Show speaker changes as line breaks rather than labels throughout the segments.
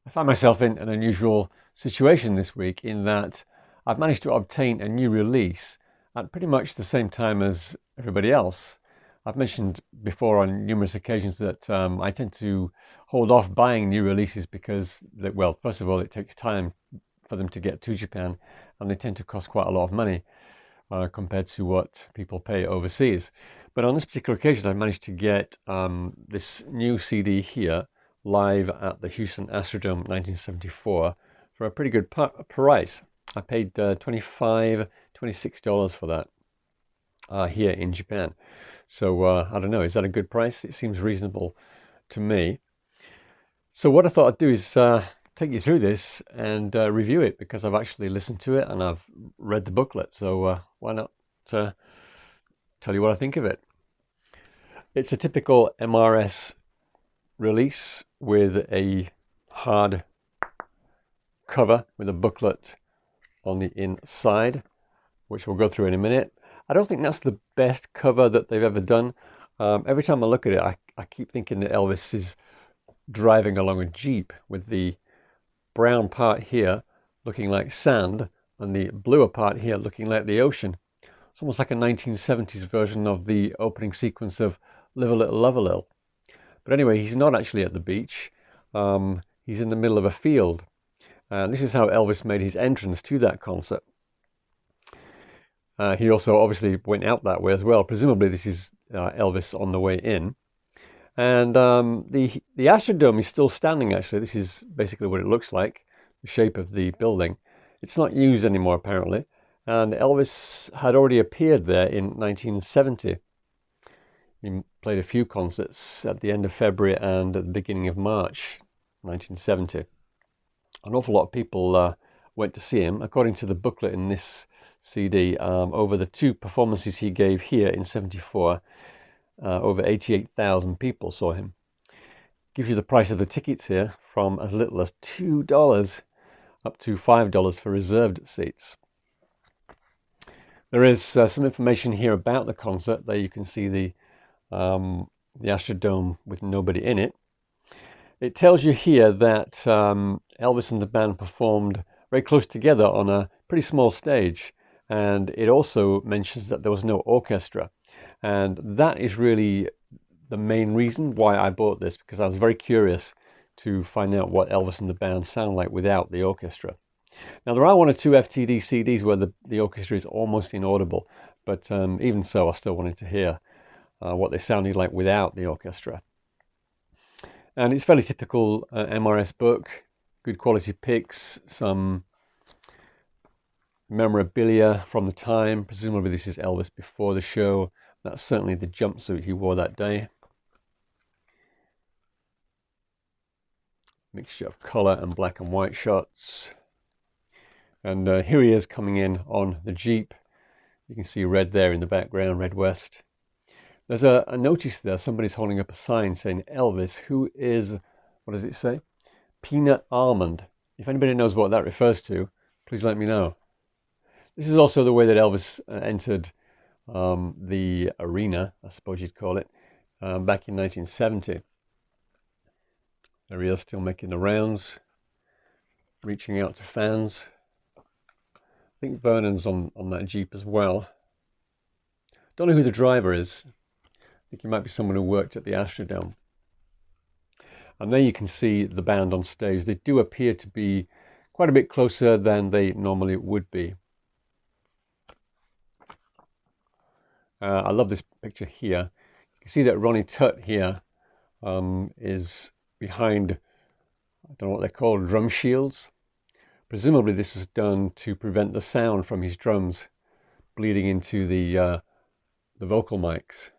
I find myself in an unusual situation this week in that I've managed to obtain a new release at pretty much the same time as everybody else. I've mentioned before on numerous occasions that I tend to hold off buying new releases because, well, first of all, it takes time for them to get to Japan, and they tend to cost quite a lot of money compared to what people pay overseas. But on this particular occasion, I managed to get this new CD here, live at the Houston Astrodome 1974, for a pretty good price. I paid $26 for that here in Japan. So I don't know, is that a good price? It seems reasonable to me. So what I thought I'd do is take you through this and review it, because I've actually listened to it and I've read the booklet. So why not tell you what I think of it. It's a typical MRS release with a hard cover with a booklet on the inside, which we'll go through in a minute. I don't think that's the best cover that they've ever done. Every time I look at it, I keep thinking that Elvis is driving along a Jeep with the brown part here looking like sand and the bluer part here looking like the ocean. It's almost like a 1970s version of the opening sequence of Live a Little, Love a Little. But anyway, he's not actually at the beach. He's in the middle of a field. And this is how Elvis made his entrance to that concert. He also obviously went out that way as well. Presumably this is Elvis on the way in. And the Astrodome is still standing, actually. This is basically what it looks like, the shape of the building. It's not used anymore, apparently. And Elvis had already appeared there in 1970. He played a few concerts at the end of February and at the beginning of March 1970. An awful lot of people went to see him. According to the booklet in this CD, over the two performances he gave here in 74, over 88,000 people saw him. Gives you the price of the tickets here from as little as $2 up to $5 for reserved seats. There is some information here about the concert. There you can see the Astrodome with nobody in it. It tells you here that Elvis and the band performed very close together on a pretty small stage, and it also mentions that there was no orchestra. And that is really the main reason why I bought this, because I was very curious to find out what Elvis and the band sound like without the orchestra. Now, there are one or two FTD CDs where the orchestra is almost inaudible, but even so, I still wanted to hear what they sounded like without the orchestra. And it's fairly typical MRS book, good quality pics, some memorabilia from the time. Presumably this is Elvis before the show. That's certainly the jumpsuit he wore that day. Mixture of color and black and white shots. And here he is coming in on the Jeep. You can see red there in the background, Red West. There's a notice there, somebody's holding up a sign saying Elvis, who is, what does it say? Peanut Almond. If anybody knows what that refers to, please let me know. This is also the way that Elvis entered the arena, I suppose you'd call it, back in 1970. There he is, still making the rounds, reaching out to fans. I think Vernon's on that Jeep as well. Don't know who the driver is. I think he might be someone who worked at the Astrodome. And there you can see the band on stage. They do appear to be quite a bit closer than they normally would be. I love this picture here. You can see that Ronnie Tutt here is behind, I don't know what they're called, drum shields. Presumably this was done to prevent the sound from his drums bleeding into the vocal mics.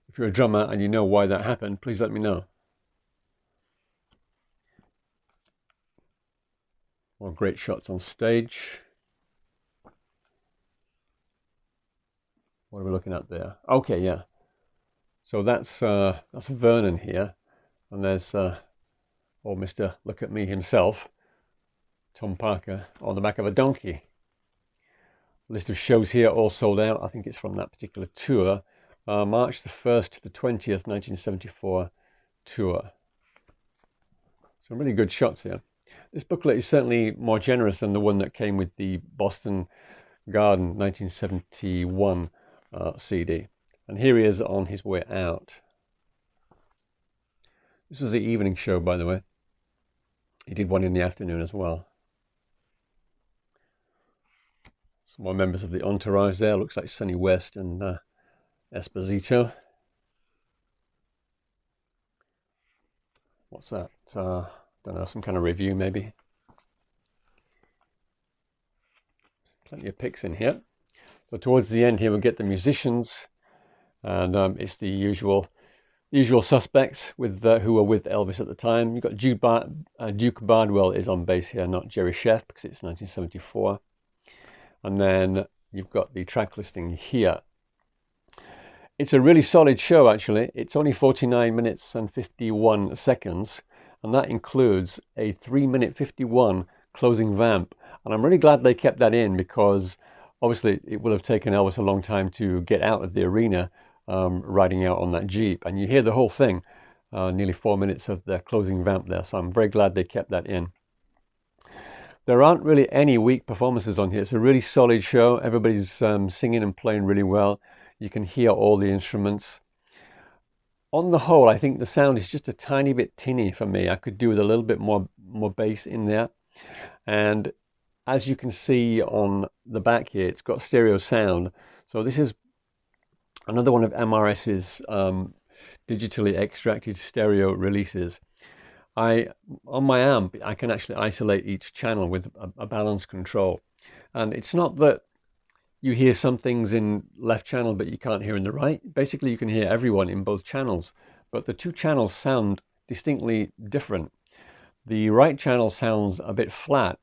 If you're a drummer and you know why that happened, please let me know. More great shots on stage. What are we looking at there? Okay, yeah. So that's Vernon here, and there's old Mr. Look at Me himself, Tom Parker, on the back of a donkey. List of shows here all sold out. I think it's from that particular tour, March the 1st to the 20th, 1974 tour. Some really good shots here. This booklet is certainly more generous than the one that came with the Boston Garden 1971 CD. And here he is on his way out. This was the evening show, by the way. He did one in the afternoon as well. Some more members of the entourage there. Looks like Sonny West and Esposito. What's that? Don't know, some kind of review maybe. Plenty of pics in here. So towards the end here we'll get the musicians, and it's the usual suspects with who were with Elvis at the time. You've got Duke Bardwell is on bass here, not Jerry Sheff, because it's 1974. And then you've got the track listing here. It's a really solid show, actually. It's only 49 minutes and 51 seconds, and that includes a 3-minute 51 closing vamp. And I'm really glad they kept that in, because obviously it will have taken Elvis a long time to get out of the arena riding out on that Jeep. And you hear the whole thing, nearly 4 minutes of the closing vamp there. So I'm very glad they kept that in. There aren't really any weak performances on here. It's a really solid show. Everybody's singing and playing really well. You can hear all the instruments. On the whole, I think the sound is just a tiny bit tinny for me. I could do with a little bit more bass in there. And as you can see on the back here, it's got stereo sound. So this is another one of MRS's digitally extracted stereo releases. On my amp, I can actually isolate each channel with a balance control. And it's not that you hear some things in left channel but you can't hear in the right. Basically, you can hear everyone in both channels, but the two channels sound distinctly different. The right channel sounds a bit flat,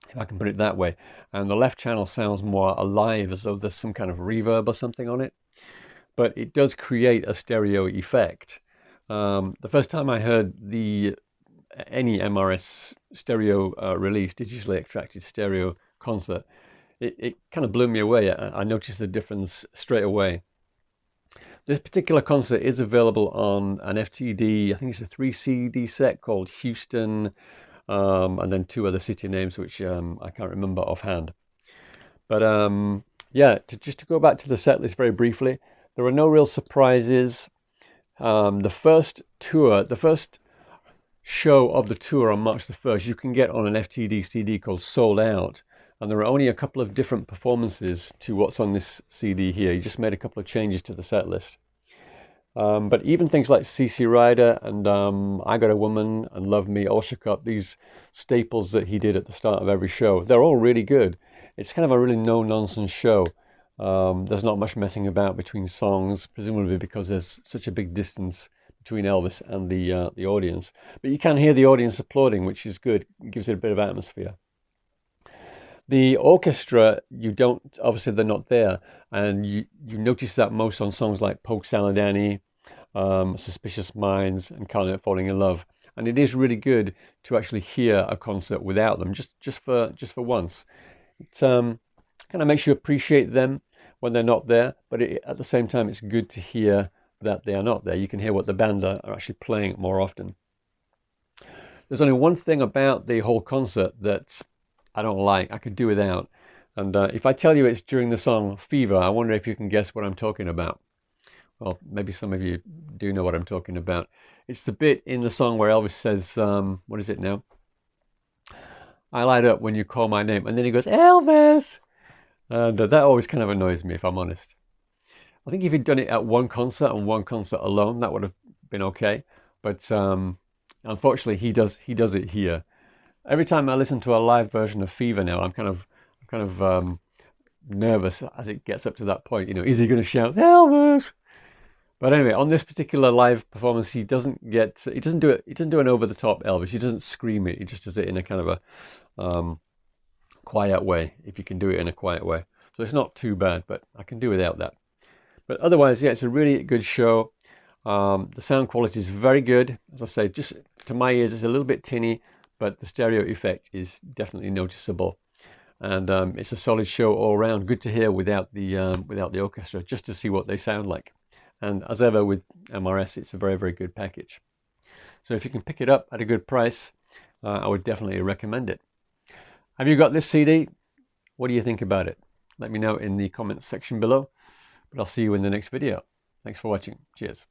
if I can put it that way, and the left channel sounds more alive, as though there's some kind of reverb or something on it. But it does create a stereo effect. The first time I heard any MRS stereo release, digitally extracted stereo concert, it kind of blew me away. I noticed the difference straight away. This particular concert is available on an FTD, I think it's a 3 CD set called Houston, and then 2 other city names, which I can't remember offhand. But yeah, just to go back to the set list very briefly, there are no real surprises. The first show of the tour on March the 1st, you can get on an FTD CD called Sold Out. And there are only a couple of different performances to what's on this CD here. He just made a couple of changes to the set list. But even things like CC Rider and I Got a Woman and Love Me, All Shook Up, these staples that he did at the start of every show, they're all really good. It's kind of a really no-nonsense show. There's not much messing about between songs, presumably because there's such a big distance between Elvis and the audience. But you can hear the audience applauding, which is good. It gives it a bit of atmosphere. The orchestra, you don't, obviously they're not there, and you notice that most on songs like Polk Salad Annie, Suspicious Minds, and Can't Help Falling in Love. And it is really good to actually hear a concert without them, just for once. It kind of makes you appreciate them when they're not there, but at the same time, it's good to hear that they are not there. You can hear what the band are actually playing more often. There's only one thing about the whole concert that I don't like. I could do without. And if I tell you it's during the song Fever, I wonder if you can guess what I'm talking about. Well, maybe some of you do know what I'm talking about. It's the bit in the song where Elvis says, what is it now? I light up when you call my name. And then he goes, Elvis! And that always kind of annoys me, if I'm honest. I think if he'd done it at one concert and one concert alone, that would have been okay. But unfortunately, he does it here. Every time I listen to a live version of Fever now, I'm kind of nervous as it gets up to that point. You know, is he going to shout Elvis? But anyway, on this particular live performance, he doesn't do an over the top Elvis. He doesn't scream it. He just does it in a kind of a quiet way, if you can do it in a quiet way. So it's not too bad, but I can do without that. But otherwise, yeah, it's a really good show. The sound quality is very good. As I say, just to my ears, it's a little bit tinny, but the stereo effect is definitely noticeable. And it's a solid show all around. Good to hear without the orchestra, just to see what they sound like. And as ever with MRS, it's a very, very good package. So if you can pick it up at a good price, I would definitely recommend it. Have you got this CD? What do you think about it? Let me know in the comments section below. But I'll see you in the next video. Thanks for watching. Cheers.